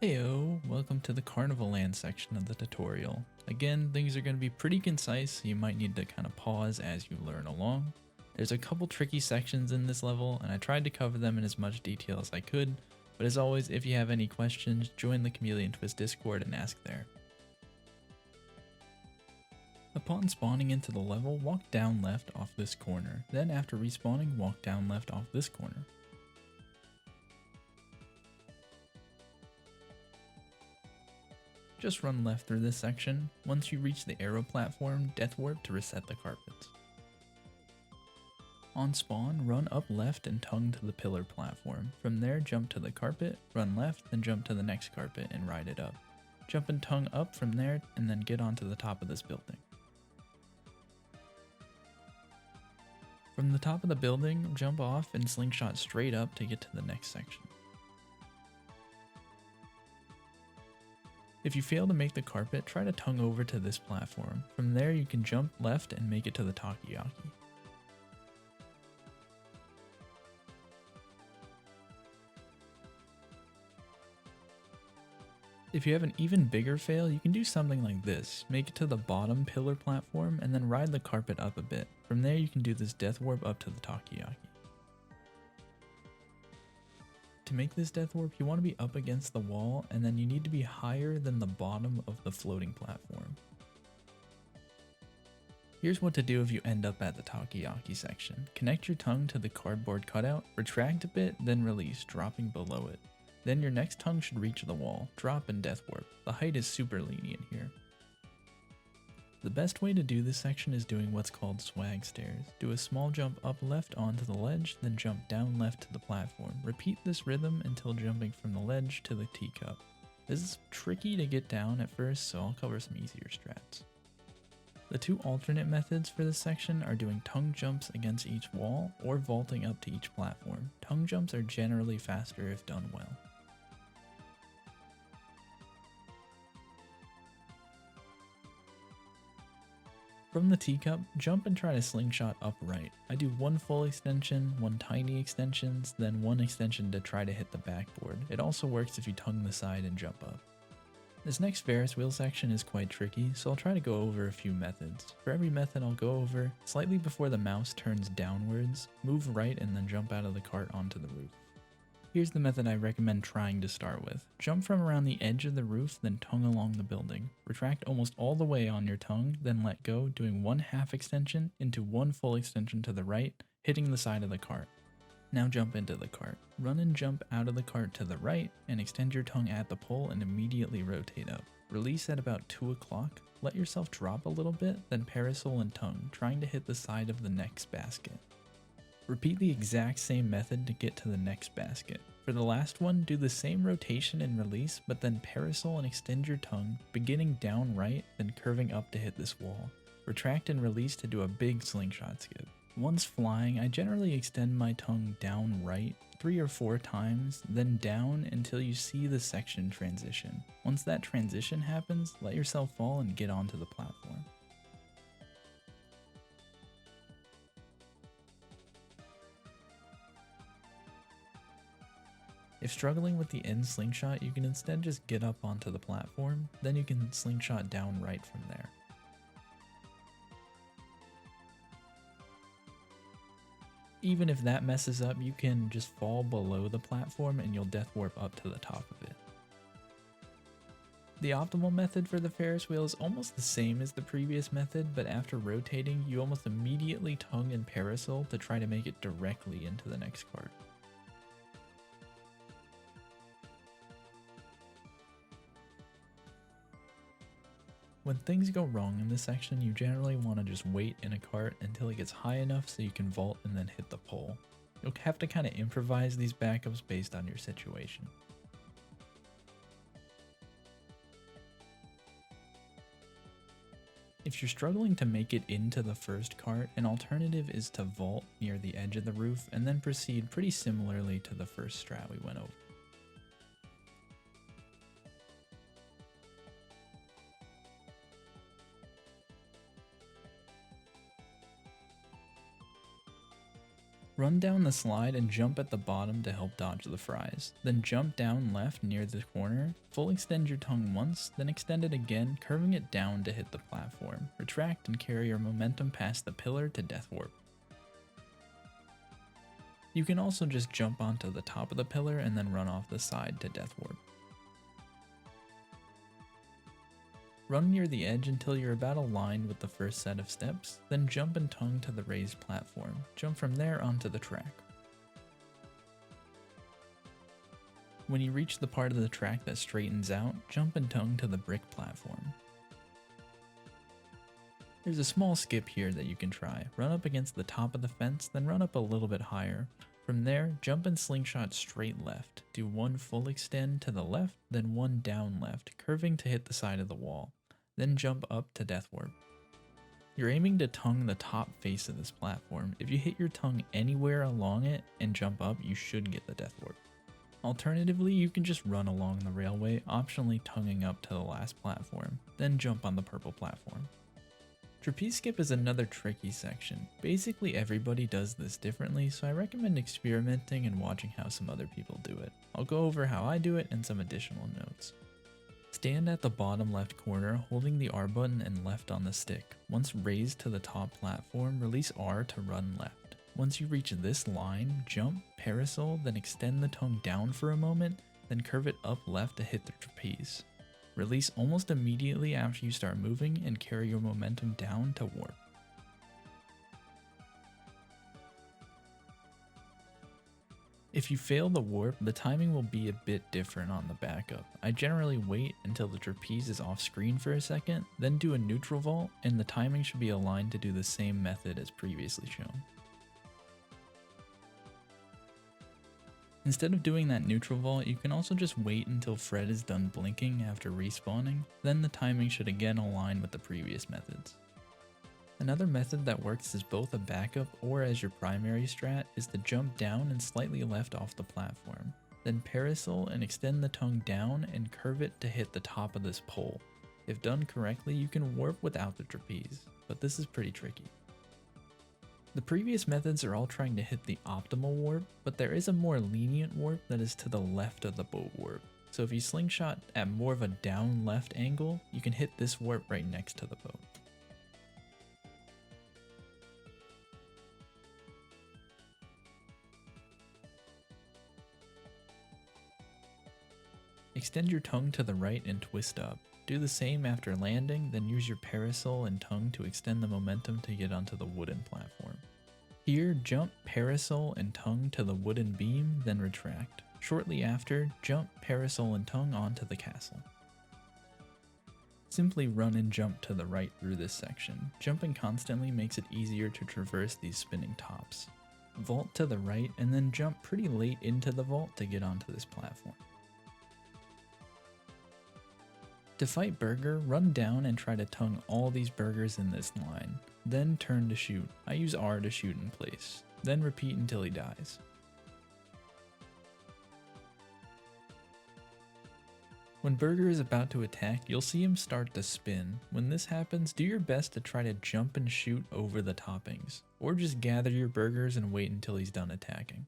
Heyo, welcome to the Carnival land section of the tutorial. Again, things are going to be pretty concise, so you might need to kind of pause as you learn along. There's a couple tricky sections in this level, and I tried to cover them in as much detail as I could, but as always, if you have any questions, join the Chameleon Twist Discord and ask there. Upon spawning into the level, walk down left off this corner, then after respawning, walk down left off this corner. Just run left through this section. Once you reach the arrow platform, death warp to reset the carpets. On spawn, run up left and tongue to the pillar platform. From there, jump to the carpet, run left, then jump to the next carpet and ride it up. Jump and tongue up from there, and then get onto the top of this building. From the top of the building, jump off and slingshot straight up to get to the next section. If you fail to make the carpet, try to tongue over to this platform. From there you can jump left and make it to the takoyaki. If you have an even bigger fail, you can do something like this. Make it to the bottom pillar platform and then ride the carpet up a bit. From there you can do this death warp up to the takoyaki. To make this death warp, you want to be up against the wall, and then you need to be higher than the bottom of the floating platform. Here's what to do if you end up at the takoyaki section. Connect your tongue to the cardboard cutout, retract a bit, then release, dropping below it. Then your next tongue should reach the wall, drop and death warp. The height is super lenient here. The best way to do this section is doing what's called swag stairs. Do a small jump up left onto the ledge, then jump down left to the platform. Repeat this rhythm until jumping from the ledge to the teacup. This is tricky to get down at first, so I'll cover some easier strats. The two alternate methods for this section are doing tongue jumps against each wall or vaulting up to each platform. Tongue jumps are generally faster if done well. From the teacup, jump and try to slingshot upright. I do one full extension, one tiny extensions, then one extension to try to hit the backboard. It also works if you tongue the side and jump up. This next Ferris wheel section is quite tricky, so I'll try to go over a few methods. For every method I'll go over, slightly before the mouse turns downwards, move right and then jump out of the cart onto the roof. Here's the method I recommend trying to start with. Jump from around the edge of the roof, then tongue along the building. Retract almost all the way on your tongue, then let go, doing one half extension into one full extension to the right, hitting the side of the cart. Now jump into the cart. Run and jump out of the cart to the right, and extend your tongue at the pole and immediately rotate up. Release at about 2 o'clock. Let yourself drop a little bit, then parasol and tongue, trying to hit the side of the next basket. Repeat the exact same method to get to the next basket. For the last one, do the same rotation and release, but then parasol and extend your tongue, beginning down right, then curving up to hit this wall. Retract and release to do a big slingshot skip. Once flying, I generally extend my tongue down right 3 or 4 times, then down until you see the section transition. Once that transition happens, let yourself fall and get onto the platform. If struggling with the end slingshot, you can instead just get up onto the platform, then you can slingshot down right from there. Even if that messes up, you can just fall below the platform and you'll death warp up to the top of it. The optimal method for the Ferris wheel is almost the same as the previous method, but after rotating, you almost immediately tongue and parasol to try to make it directly into the next cart. When things go wrong in this section, you generally want to just wait in a cart until it gets high enough so you can vault and then hit the pole. You'll have to kind of improvise these backups based on your situation. If you're struggling to make it into the first cart, an alternative is to vault near the edge of the roof and then proceed pretty similarly to the first strat we went over. Run down the slide and jump at the bottom to help dodge the fries. Then jump down left near the corner, full extend your tongue once, then extend it again, curving it down to hit the platform. Retract and carry your momentum past the pillar to death warp. You can also just jump onto the top of the pillar and then run off the side to death warp. Run near the edge until you're about aligned with the first set of steps, then jump and tongue to the raised platform. Jump from there onto the track. When you reach the part of the track that straightens out, jump and tongue to the brick platform. There's a small skip here that you can try. Run up against the top of the fence, then run up a little bit higher. From there, jump and slingshot straight left. Do one full extend to the left, then one down left, curving to hit the side of the wall. Then jump up to death warp. You're aiming to tongue the top face of this platform. If you hit your tongue anywhere along it and jump up, you should get the death warp. Alternatively, you can just run along the railway, optionally tonguing up to the last platform, then jump on the purple platform. Trapeze Skip is another tricky section. Basically everybody does this differently, so I recommend experimenting and watching how some other people do it. I'll go over how I do it and some additional notes. Stand at the bottom left corner, holding the R button and left on the stick. Once raised to the top platform, release R to run left. Once you reach this line, jump, parasol, then extend the tongue down for a moment, then curve it up left to hit the trapeze. Release almost immediately after you start moving and carry your momentum down to warp. If you fail the warp, the timing will be a bit different on the backup. I generally wait until the trapeze is off screen for a second, then do a neutral vault, and the timing should be aligned to do the same method as previously shown. Instead of doing that neutral vault, you can also just wait until Fred is done blinking after respawning, then the timing should again align with the previous methods. Another method that works as both a backup or as your primary strat is to jump down and slightly left off the platform, then parasol and extend the tongue down and curve it to hit the top of this pole. If done correctly, you can warp without the trapeze, but this is pretty tricky. The previous methods are all trying to hit the optimal warp, but there is a more lenient warp that is to the left of the boat warp. So if you slingshot at more of a down left angle, you can hit this warp right next to the boat. Extend your tongue to the right and twist up. Do the same after landing, then use your parasol and tongue to extend the momentum to get onto the wooden platform. Here, jump, parasol, and tongue to the wooden beam, then retract. Shortly after, jump, parasol, and tongue onto the castle. Simply run and jump to the right through this section. Jumping constantly makes it easier to traverse these spinning tops. Vault to the right, and then jump pretty late into the vault to get onto this platform. To fight Burger, run down and try to tongue all these burgers in this line. Then turn to shoot. I use R to shoot in place. Then repeat until he dies. When Burger is about to attack, you'll see him start to spin. When this happens, do your best to try to jump and shoot over the toppings, or just gather your burgers and wait until he's done attacking.